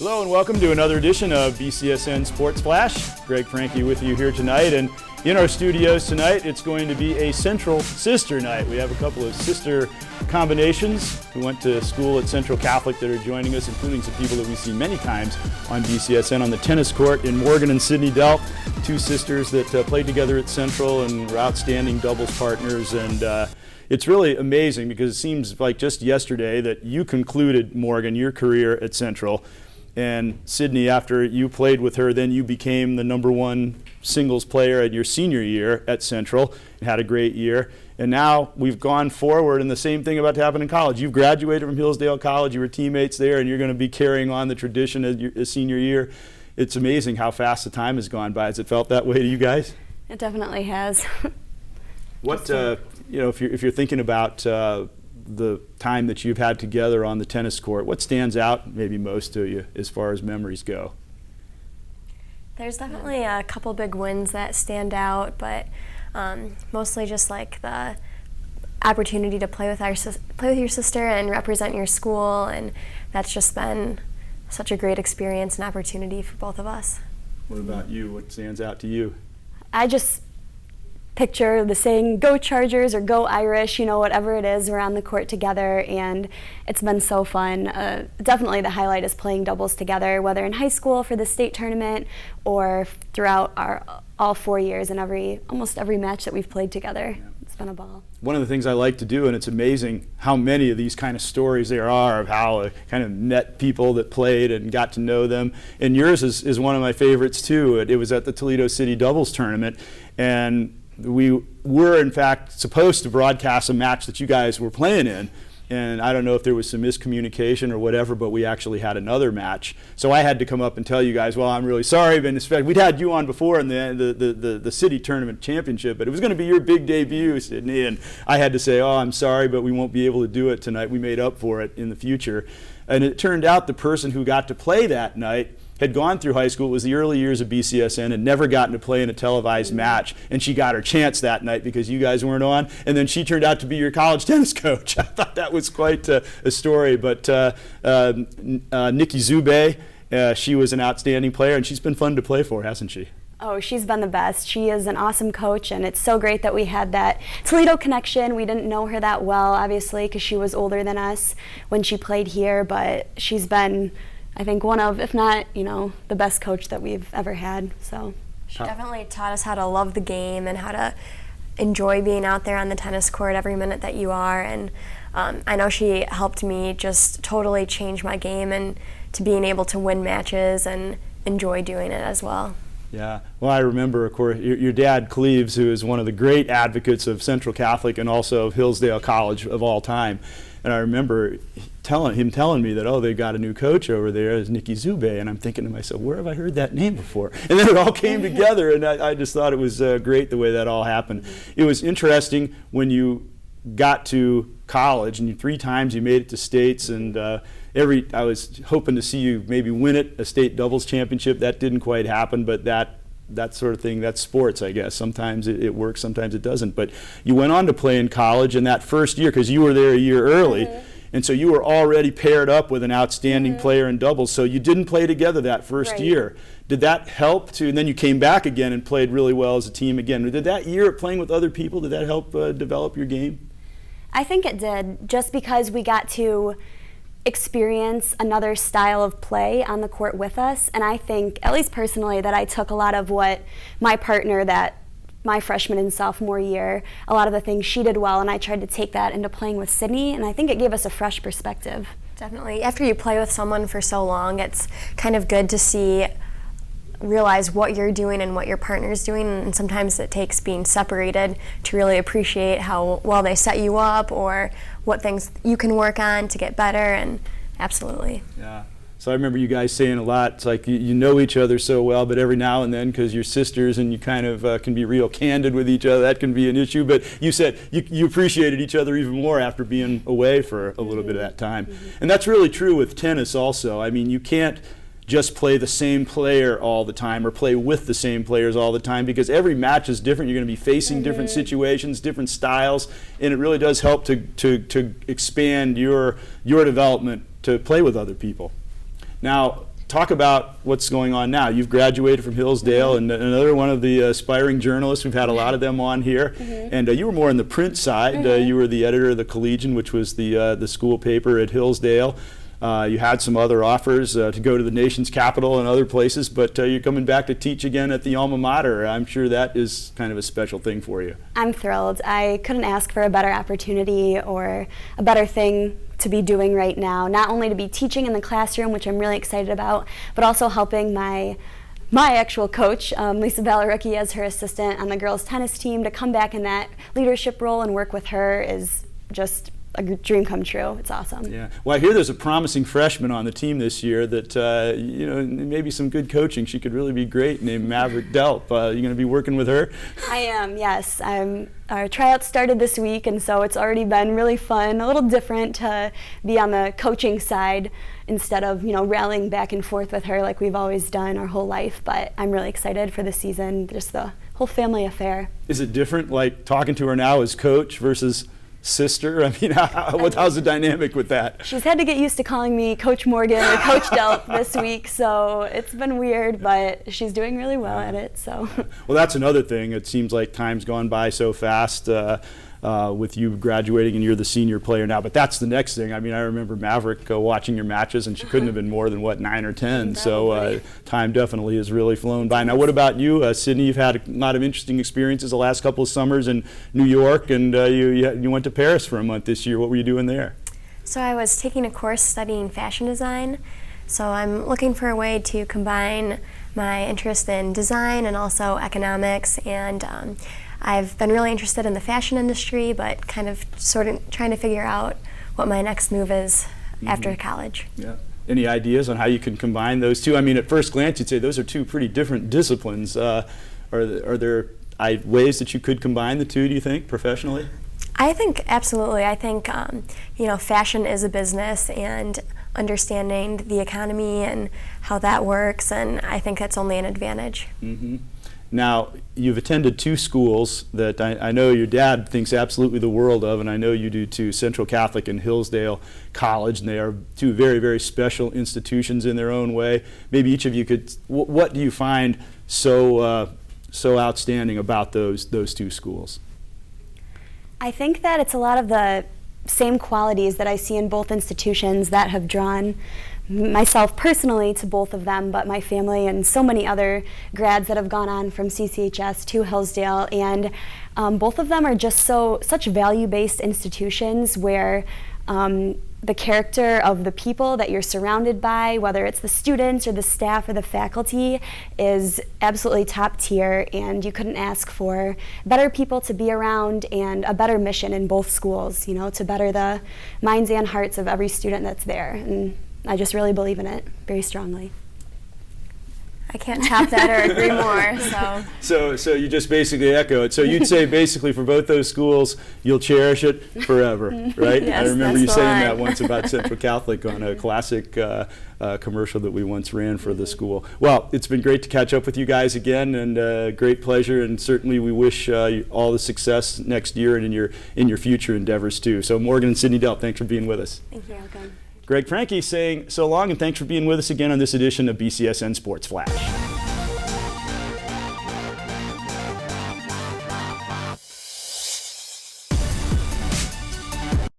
Hello and welcome to another edition of BCSN Sports Flash. Greg Franke with you here tonight, and in our studios tonight it's going to be a Central Sister Night. We have a couple of sister combinations who went to school at Central Catholic that are joining us, including some people that we've seen many times on BCSN on the tennis court in Morgan and Sydney Delp. Two sisters that played together at Central and were outstanding doubles partners, and it's really amazing because it seems like just yesterday that you concluded, Morgan, your career at Central. And Sydney, after you played with her, then you became the #1 singles player in your senior year at Central and had a great year. And now we've gone forward, and the same thing about to happen in college. You've graduated from Hillsdale College, you were teammates there, and you're going to be carrying on the tradition of your senior year. It's amazing how fast the time has gone by. Has it felt that way to you guys? It definitely has. What, if you're thinking about the time that you've had together on the tennis court, what stands out maybe most to you as far as memories go? There's definitely a couple big wins that stand out, but mostly just like the opportunity to play with your sister and represent your school, and that's just been such a great experience and opportunity for both of us. What about you? What stands out to you? I just picture the saying, go Chargers or go Irish, whatever it is, we're on the court together, and it's been so fun. Definitely the highlight is playing doubles together, whether in high school for the state tournament or throughout our all 4 years and almost every match that we've played together. Yeah. It's been a ball. One of the things I like to do, and it's amazing how many of these kind of stories there are of how I kind of met people that played and got to know them. And yours is one of my favorites too. It was at the Toledo City doubles tournament, and we were in fact supposed to broadcast a match that you guys were playing in, and I don't know if there was some miscommunication or whatever, but we actually had another match. So I had to come up and tell you guys, well, I'm really sorry, but we'd had you on before in the city tournament championship, but it was going to be your big debut, Sydney, and I had to say, oh, I'm sorry, but we won't be able to do it tonight. We made up for it in the future. And it turned out the person who got to play that night had gone through high school. It was the early years of BCSN and never gotten to play in a televised match, and she got her chance that night because you guys weren't on, and then she turned out to be your college tennis coach. I thought that was quite a story. But Nikki Zube, she was an outstanding player, and she's been fun to play for, hasn't she? Oh, she's been the best. She is an awesome coach, and it's so great that we had that Toledo connection. We didn't know her that well, obviously, because she was older than us when she played here, but she's been, I think, one of, if not, the best coach that we've ever had. So she definitely taught us how to love the game and how to enjoy being out there on the tennis court every minute that you are. And I know she helped me just totally change my game and to being able to win matches and enjoy doing it as well. Yeah, well, I remember, of course, your dad, Cleves, who is one of the great advocates of Central Catholic and also of Hillsdale College of all time. And I remember him telling me that, oh, they got a new coach over there, is Nikki Zube, and I'm thinking to myself, where have I heard that name before? And then it all came together, and I just thought it was great the way that all happened. It was interesting when you got to college, and 3 times you made it to states, and I was hoping to see you maybe win it, a state doubles championship. That didn't quite happen, but that sort of thing, that's sports, I guess. Sometimes it works, sometimes it doesn't. But you went on to play in college in that first year, because you were there a year early, and so you were already paired up with an outstanding player in doubles, so you didn't play together that first year. Did that help and then you came back again and played really well as a team again. Did that year of playing with other people, did that help develop your game? I think it did, just because we got to experience another style of play on the court with us, and I think, at least personally, that I took a lot of what my partner, that my freshman and sophomore year, a lot of the things she did well, and I tried to take that into playing with Sydney, and I think it gave us a fresh perspective. Definitely. After you play with someone for so long, it's kind of good to realize what you're doing and what your partner's doing, and sometimes it takes being separated to really appreciate how well they set you up or what things you can work on to get better, and absolutely. Yeah. So I remember you guys saying a lot, it's like you know each other so well, but every now and then, because you're sisters and you kind of can be real candid with each other, that can be an issue. But you said you appreciated each other even more after being away for a little bit of that time. And that's really true with tennis also. I mean, you can't just play the same player all the time or play with the same players all the time, because every match is different. You're going to be facing different situations, different styles, and it really does help to expand your development to play with other people. Now, talk about what's going on now. You've graduated from Hillsdale, and another one of the aspiring journalists. We've had a lot of them on here. And you were more on the print side. You were the editor of the Collegian, which was the school paper at Hillsdale. You had some other offers to go to the nation's capital and other places, but you're coming back to teach again at the alma mater. I'm sure that is kind of a special thing for you. I'm thrilled. I couldn't ask for a better opportunity or a better thing to be doing right now. Not only to be teaching in the classroom, which I'm really excited about, but also helping my actual coach, Lisa Valerucki, as her assistant on the girls' tennis team. To come back in that leadership role and work with her is just a dream come true. It's awesome. Yeah. Well, I hear there's a promising freshman on the team this year that, maybe some good coaching. She could really be great, named Maverick Delp. You going to be working with her? I am, yes. Our tryouts started this week, and so it's already been really fun, a little different to be on the coaching side instead of, rallying back and forth with her like we've always done our whole life. But I'm really excited for the season, just the whole family affair. Is it different, like talking to her now as coach versus sister? I mean, how's the dynamic with that? She's had to get used to calling me Coach Morgan or Coach Delp this week, so it's been weird, but she's doing really well at it. So. Well, that's another thing. It seems like time's gone by so fast with you graduating and you're the senior player now, but that's the next thing. I mean, I remember Maverick watching your matches, and she couldn't have been more than, 9 or 10, so time definitely has really flown by. Now, what about you, Sydney? You've had a lot of interesting experiences the last couple of summers in New York, and you went to Paris for a month this year. What were you doing there? So I was taking a course studying fashion design, so I'm looking for a way to combine my interest in design and also economics, and I've been really interested in the fashion industry, but kind of sort of trying to figure out what my next move is after college. Yeah. Any ideas on how you can combine those two? I mean, at first glance, you'd say those are two pretty different disciplines. Are there ways that you could combine the two, do you think, professionally? I think absolutely. I think fashion is a business, and understanding the economy and how that works, and I think that's only an advantage. Mm-hmm. Now, you've attended two schools that I know your dad thinks absolutely the world of, and I know you do too, Central Catholic and Hillsdale College, and they are two very, very special institutions in their own way. Maybe each of you could, what do you find so outstanding about those two schools? I think that it's a lot of the same qualities that I see in both institutions that have drawn myself personally to both of them, but my family and so many other grads that have gone on from CCHS to Hillsdale, and both of them are just such value-based institutions where the character of the people that you're surrounded by, whether it's the students or the staff or the faculty, is absolutely top tier, and you couldn't ask for better people to be around and a better mission in both schools, to better the minds and hearts of every student that's there. And I just really believe in it very strongly. I can't top that or agree more. So you just basically echo it. So you'd say basically for both those schools, you'll cherish it forever, right? Yes, I remember you that's saying the that line. once about Central Catholic on a classic commercial that we once ran for the school. Well, it's been great to catch up with you guys again, and great pleasure, and certainly we wish you all the success next year and in your future endeavors too. So Morgan and Sydney Delp, thanks for being with us. Thank you. Welcome. Greg Franke saying so long, and thanks for being with us again on this edition of BCSN Sports Flash.